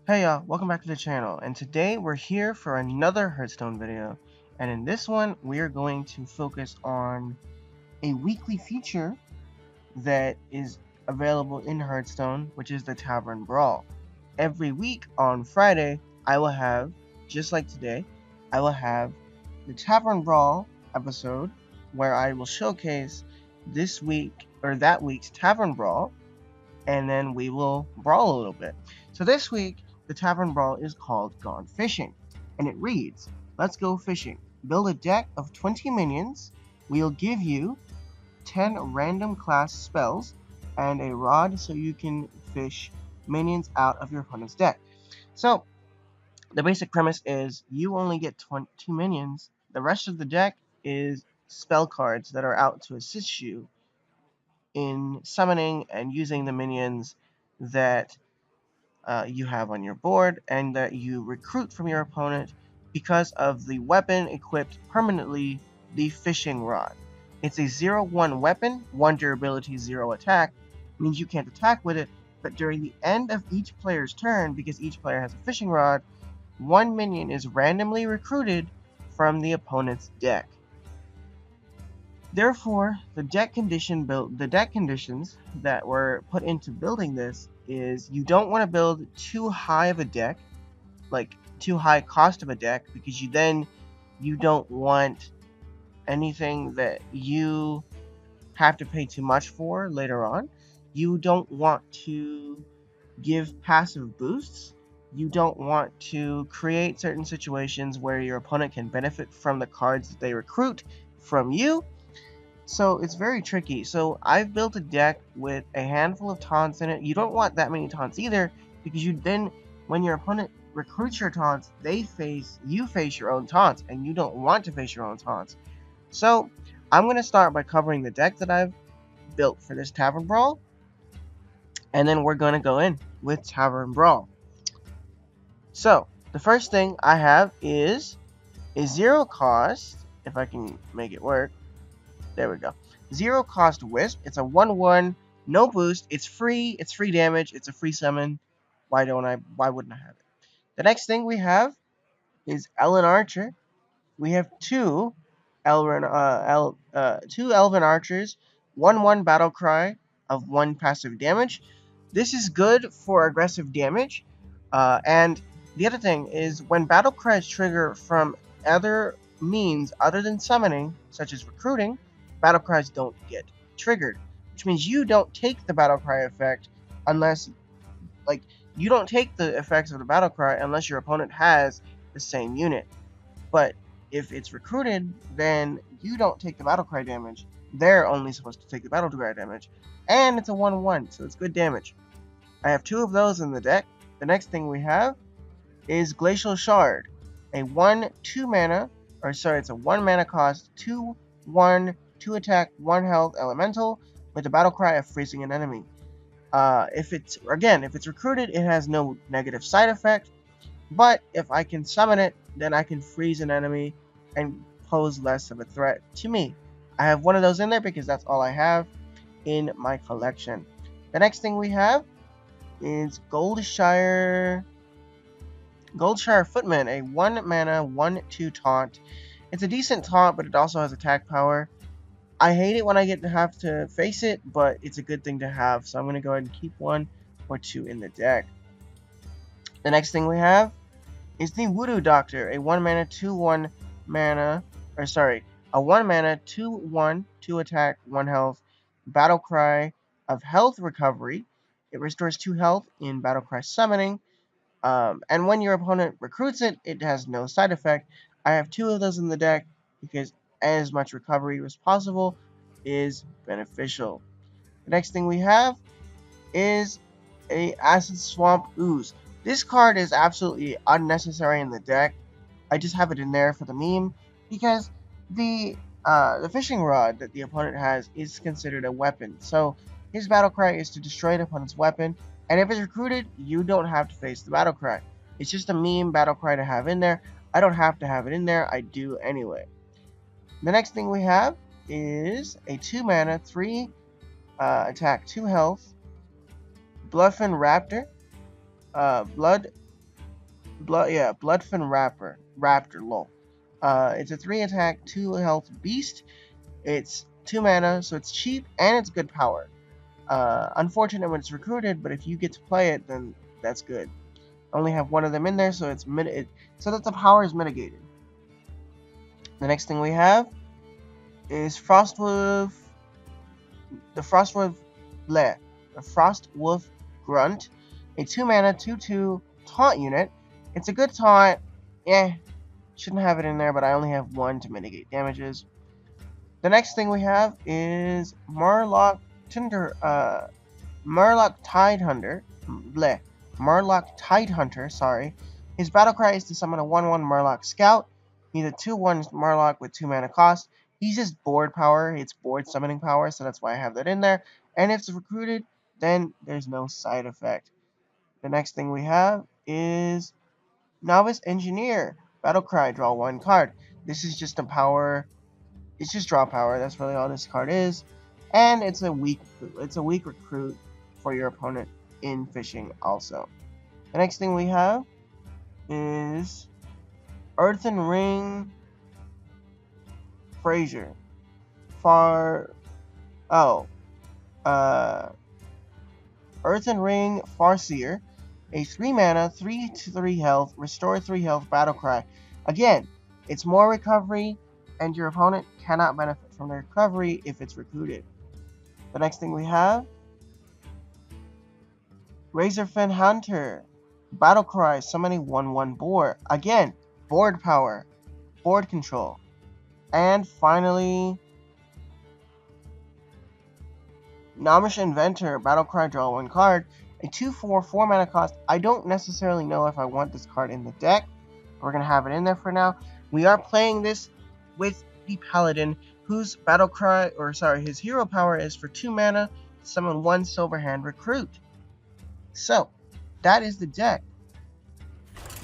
Hey y'all, welcome back to the channel, and today we're here for another Hearthstone video, and in this one we are going to focus on a weekly feature that is available in Hearthstone, which is the Tavern Brawl. Every week on Friday, I will have, just like today, I will have the Tavern Brawl episode where I will showcase this week or that week's Tavern Brawl, and then we will brawl a little bit. So this week, the Tavern Brawl is called Gone Fishing, and it reads, let's go fishing. Build a deck of 20 minions. We'll give you 10 random class spells and a rod so you can fish minions out of your opponent's deck. So the basic premise is you only get 22 minions. The rest of the deck is spell cards that are out to assist you in summoning and using the minions that you have on your board and that you recruit from your opponent because of the weapon equipped permanently, the fishing rod. It's a 0-1 weapon, 1 durability, 0 attack, means you can't attack with it, but during the end of each player's turn, because each player has a fishing rod, 1 minion is randomly recruited from the opponent's deck. Therefore, the deck conditions that were put into building this is you don't want to build too high of a deck, like too high cost of a deck, because you don't want anything that you have to pay too much for later on. You don't want to give passive boosts. You don't want to create certain situations where your opponent can benefit from the cards that they recruit from you. So it's very tricky. So I've built a deck with a handful of taunts in it. You don't want that many taunts either, because when your opponent recruits your taunts, you face your own taunts, and you don't want to face your own taunts. So I'm going to start by covering the deck that I've built for this Tavern Brawl, and then we're going to go in with Tavern Brawl. So the first thing I have is a 0 cost, if I can make it work. There we go. 0 cost Wisp. It's a 1/1, no boost. It's free damage. It's a free summon. Why wouldn't I have it? The next thing we have is Elven Archer. We have two Elven Archers, 1/1 Battle Cry of 1 passive damage. This is good for aggressive damage. And the other thing is when Battle Cries trigger from other means other than summoning, such as recruiting, battle cries don't get triggered, which means you don't take the battle cry effect unless, you don't take the effects of the battle cry unless your opponent has the same unit. But if it's recruited, then you don't take the battle cry damage. They're only supposed to take the battle cry damage, and it's a 1/1, so it's good damage. I have 2 of those in the deck. The next thing we have is Glacial Shard, a 1/2 mana, it's a 1 mana cost, 2/1, 2 attack, 1 health elemental with the battle cry of freezing an enemy. If it's recruited, it has no negative side effect, but if I can summon it, then I can freeze an enemy and pose less of a threat to me. I have 1 of those in there because that's all I have in my collection. The next thing we have is Goldshire Footman, a 1 mana, 1/2 taunt. It's a decent taunt, but it also has attack power. I hate it when I get to have to face it, but it's a good thing to have, so I'm going to go ahead and keep 1 or 2 in the deck. The next thing we have is the Voodoo Doctor, a 1 mana, 2/1 mana, a 1 mana, 2/1, 2 attack, 1 health, battle cry of health recovery. It restores 2 health in battle cry summoning, and when your opponent recruits it, it has no side effect. I have 2 of those in the deck because as much recovery as possible is beneficial. The next thing we have is a Acid Swamp Ooze. This card is absolutely unnecessary in the deck. I just have it in there for the meme because the fishing rod that the opponent has is considered a weapon. So his battle cry is to destroy the opponent's weapon, and if it's recruited, you don't have to face the battle cry. It's just a meme battle cry to have in there. I don't have to have it in there. I do anyway. The next thing we have is a 2 mana, 3 attack, 2 health, Bluffin' Raptor, Blood Bloodfin Raptor, lol. It's a 3 attack, 2 health beast. It's 2 mana, so it's cheap and it's good power. Unfortunate when it's recruited, but if you get to play it, then that's good. I only have one of them in there, so so that the power is mitigated. The next thing we have is Frostwolf, the Frostwolf Bleh, the Frostwolf Grunt, a 2 mana 2/2 taunt unit. It's a good taunt. Shouldn't have it in there, but I only have one to mitigate damages. The next thing we have is Murloc Tidehunter. Bleh. Murloc Tidehunter, sorry. His battle cry is to summon a 1/1 Murloc Scout. He's a 2/1 Murloc with 2 mana cost. He's just board power. It's board summoning power, so that's why I have that in there. And if it's recruited, then there's no side effect. The next thing we have is Novice Engineer. Battle cry, draw 1 card. This is just a power. It's just draw power. That's really all this card is. And it's a weak recruit for your opponent in fishing also. The next thing we have is Earthen Ring Frazier. Earthen Ring Farseer, a 3 mana, 3/3 health, restore 3 health battle cry. Again, it's more recovery, and your opponent cannot benefit from the recovery if it's recruited. The next thing we have, Razorfin Hunter, battle cry, summoning 1/1 board. Again, board power, board control. And finally, Nomish Inventor, battle cry, draw 1 card. A 2/4 4 mana cost. I don't necessarily know if I want this card in the deck. We're going to have it in there for now. We are playing this with the Paladin, whose his hero power is for 2 mana, summon 1 Silverhand Recruit. So, that is the deck.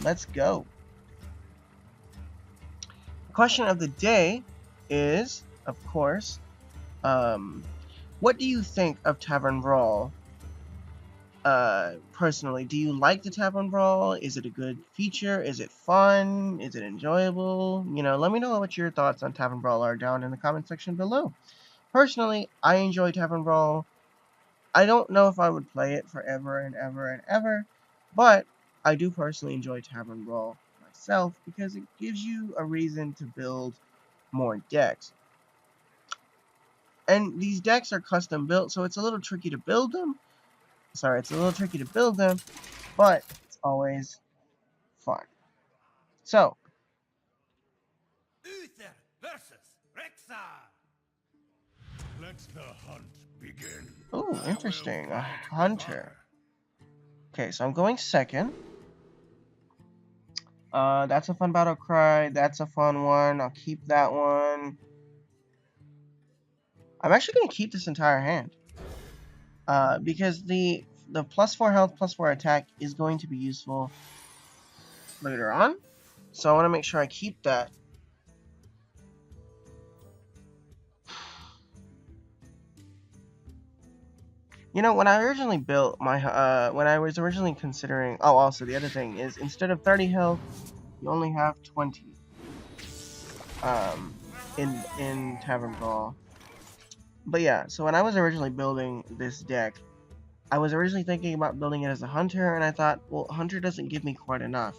Let's go. The question of the day is, of course, what do you think of Tavern Brawl? Personally, do you like the Tavern Brawl? Is it a good feature? Is it fun? Is it enjoyable? Let me know what your thoughts on Tavern Brawl are down in the comment section below. Personally, I enjoy Tavern Brawl. I don't know if I would play it forever and ever and ever, but I do personally enjoy Tavern Brawl myself because it gives you a reason to build more decks. And these decks are custom built, so it's a little tricky to build them. But it's always fun. So, Uther versus Rexar. Let the hunt begin. ooh, interesting. A hunter. Okay, so I'm going second. That's a fun battle cry. That's a fun one. I'll keep that one. I'm actually going to keep this entire hand. Because the +4 health, +4 attack is going to be useful later on. So I want to make sure I keep that. When I originally built my, when I was originally considering, also the other thing is, instead of 30 health, you only have 20, in Tavern Brawl. But yeah, so when I was originally building this deck, I was originally thinking about building it as a hunter, and I thought, well, hunter doesn't give me quite enough.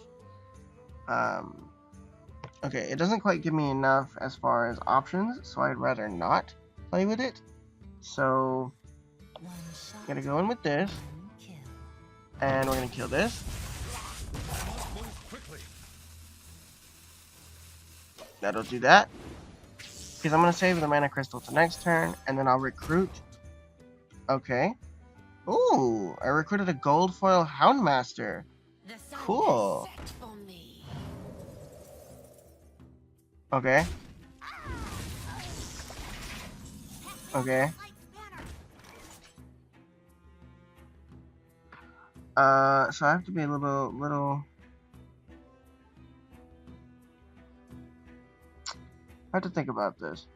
Okay, it doesn't quite give me enough as far as options, so I'd rather not play with it. So, I'm gonna go in with this, and we're gonna kill this. That'll do that. Because I'm gonna save the mana crystal to next turn, and then I'll recruit. Okay. Ooh, I recruited a gold foil Houndmaster. Cool. Okay. Okay. So I have to be a little. I have to think about this.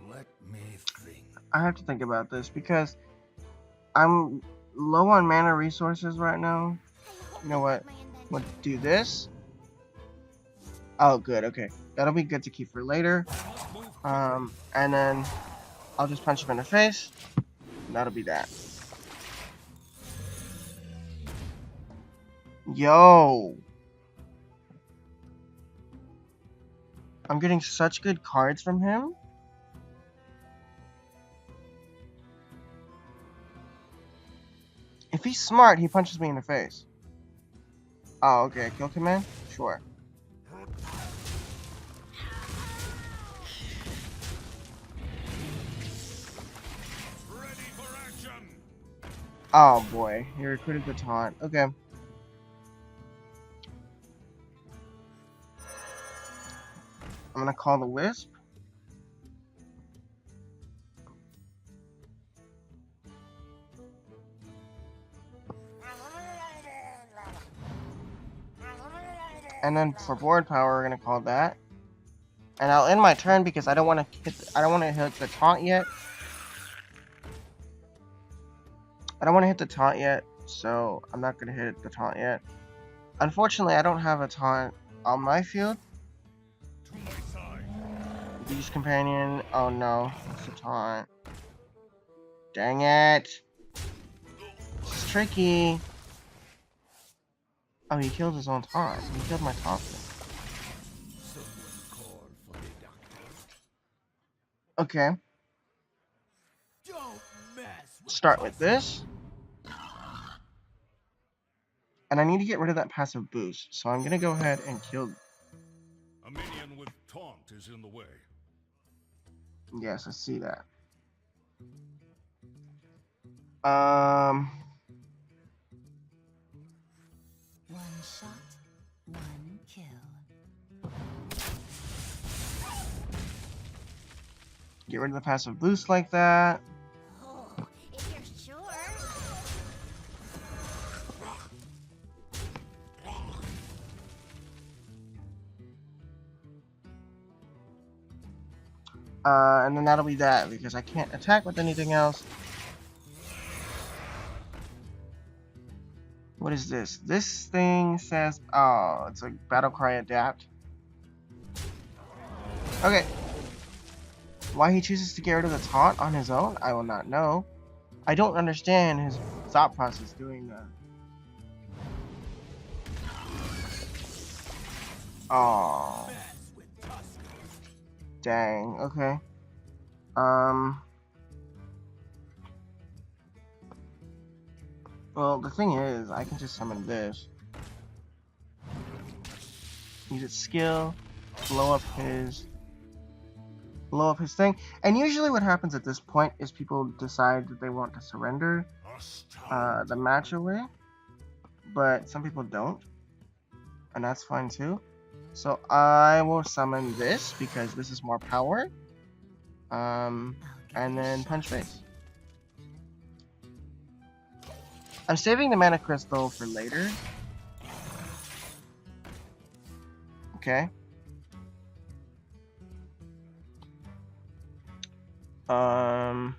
Let me think. I have to think about this because I'm low on mana resources right now. You know what? We'll do this. Oh, good. Okay, that'll be good to keep for later. And then I'll just punch him in the face. And that'll be that. Yo! I'm getting such good cards from him. If he's smart, he punches me in the face. Oh, okay. Kill command? Sure. Ready for action. Oh boy, he recruited the taunt. Okay. I'm gonna call the Wisp. And then for board power, we're gonna call that. And I'll end my turn because I don't want to hit the taunt yet. I don't want to hit the taunt yet, so I'm not gonna hit the taunt yet. Unfortunately, I don't have a taunt on my field. To my side. Beast Companion. Oh no, it's a taunt. Dang it! It's tricky. Oh, he killed his own taunt. He killed my taunt. Someone call for the doctor. Okay. Don't mess with Start with this. And I need to get rid of that passive boost. So I'm gonna go ahead and kill. A minion with taunt is in the way. Yes, I see that. One shot, one kill. Get rid of the passive boost like that. Oh, if you're sure. And then that'll be that because I can't attack with anything else. What is this? This thing says, oh, it's a battle cry adapt. Okay. Why he chooses to get rid of the taunt on his own, I will not know. I don't understand his thought process doing that. Oh. Dang, okay. Well, the thing is, I can just summon this. Use its skill, blow up his thing. And usually what happens at this point is people decide that they want to surrender the match away. But some people don't. And that's fine too. So I will summon this because this is more power. And then punch face. I'm saving the mana crystal for later. Okay. What are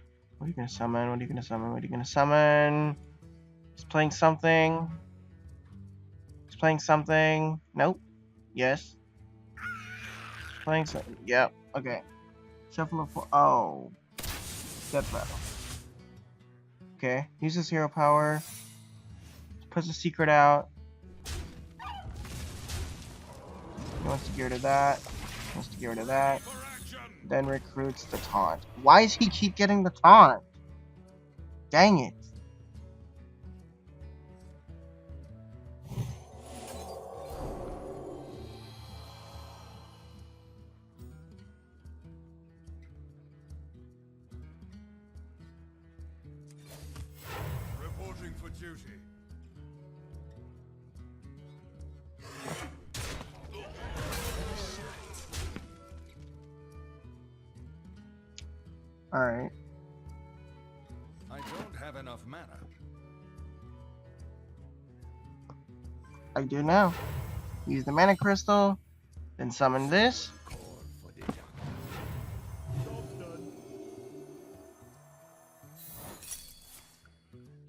you gonna summon? What are you gonna summon? What are you gonna summon? He's playing something. He's playing something. Nope. Yes. Playing something. Yep. Okay. Shuffle of 4. Oh. Death battle. Okay. Uses hero power. Puts a secret out. He wants to get rid of that. He wants to get rid of that. Then recruits the taunt. Why does he keep getting the taunt? Dang it. Reporting for duty. Alright. I don't have enough mana. I do now. Use the mana crystal. Then summon this. Call for the doctor. Job's done.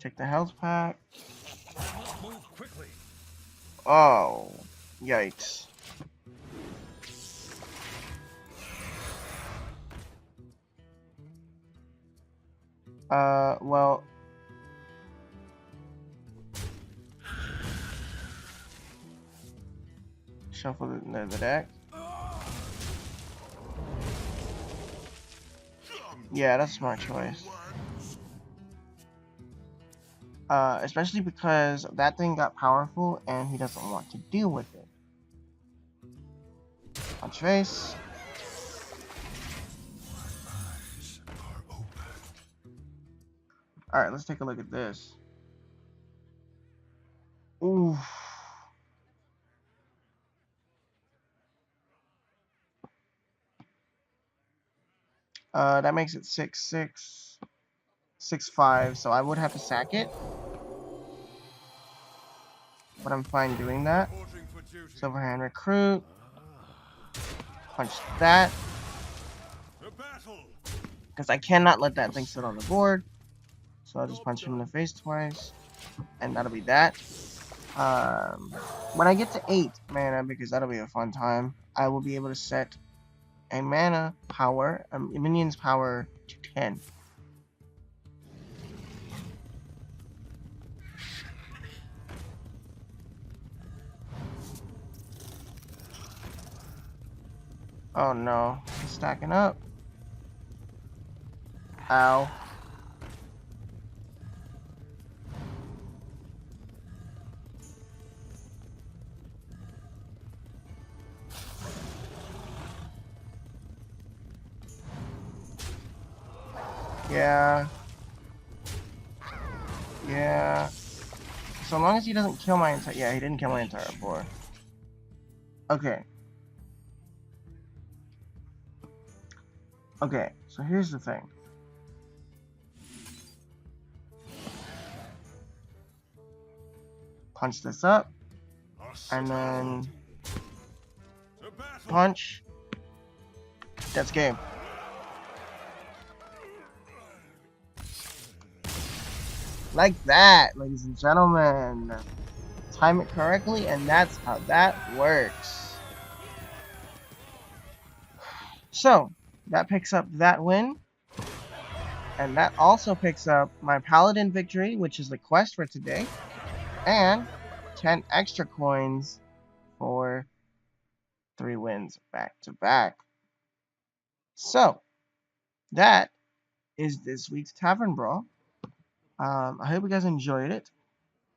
Take the health pack. Move quickly. Oh, yikes. Well. Shuffle the deck. Yeah, that's a smart choice. Especially because that thing got powerful and he doesn't want to deal with it. Punch face. Alright, let's take a look at this. Ooh. That makes it 6-6, 6-5, so I would have to sack it. But I'm fine doing that. Silverhand recruit. Punch that. Because I cannot let that thing sit on the board. So I'll just punch him in the face twice. And that'll be that. When I get to 8 mana, because that'll be a fun time, I will be able to set a mana power, a minion's power to 10. Oh no, he's stacking up. Ow. Yeah. Yeah. So long as he doesn't kill my entire... Yeah, he didn't kill my entire board. Okay. Okay, so here's the thing. Punch this up. And then... punch. That's game. Like that, ladies and gentlemen. Time it correctly, and that's how that works. So, that picks up that win. And that also picks up my Paladin victory, which is the quest for today. And 10 extra coins for 3 wins back to back. So, that is this week's Tavern Brawl. I hope you guys enjoyed it.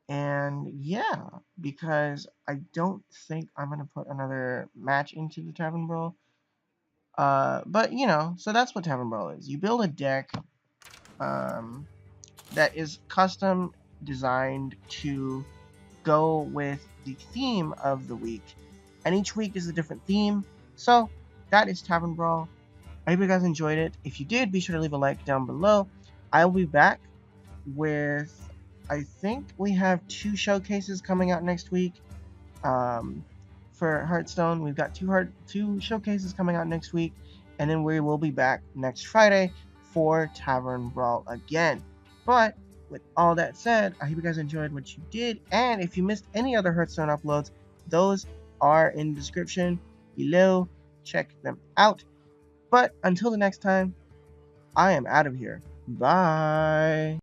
And yeah, because I don't think I'm going to put another match into the Tavern Brawl. But, you know, so that's what Tavern Brawl is. You build a deck that is custom designed to go with the theme of the week. And each week is a different theme. So, that is Tavern Brawl. I hope you guys enjoyed it. If you did, be sure to leave a like down below. I will be back with... I think we have 2 showcases coming out next week. For Hearthstone, we've got 2 showcases coming out next week, and then we will be back next Friday for Tavern Brawl again. But with all that said, I hope you guys enjoyed what you did, and if you missed any other Hearthstone uploads, those are in the description below. Check them out. But until the next time, I am out of here. Bye.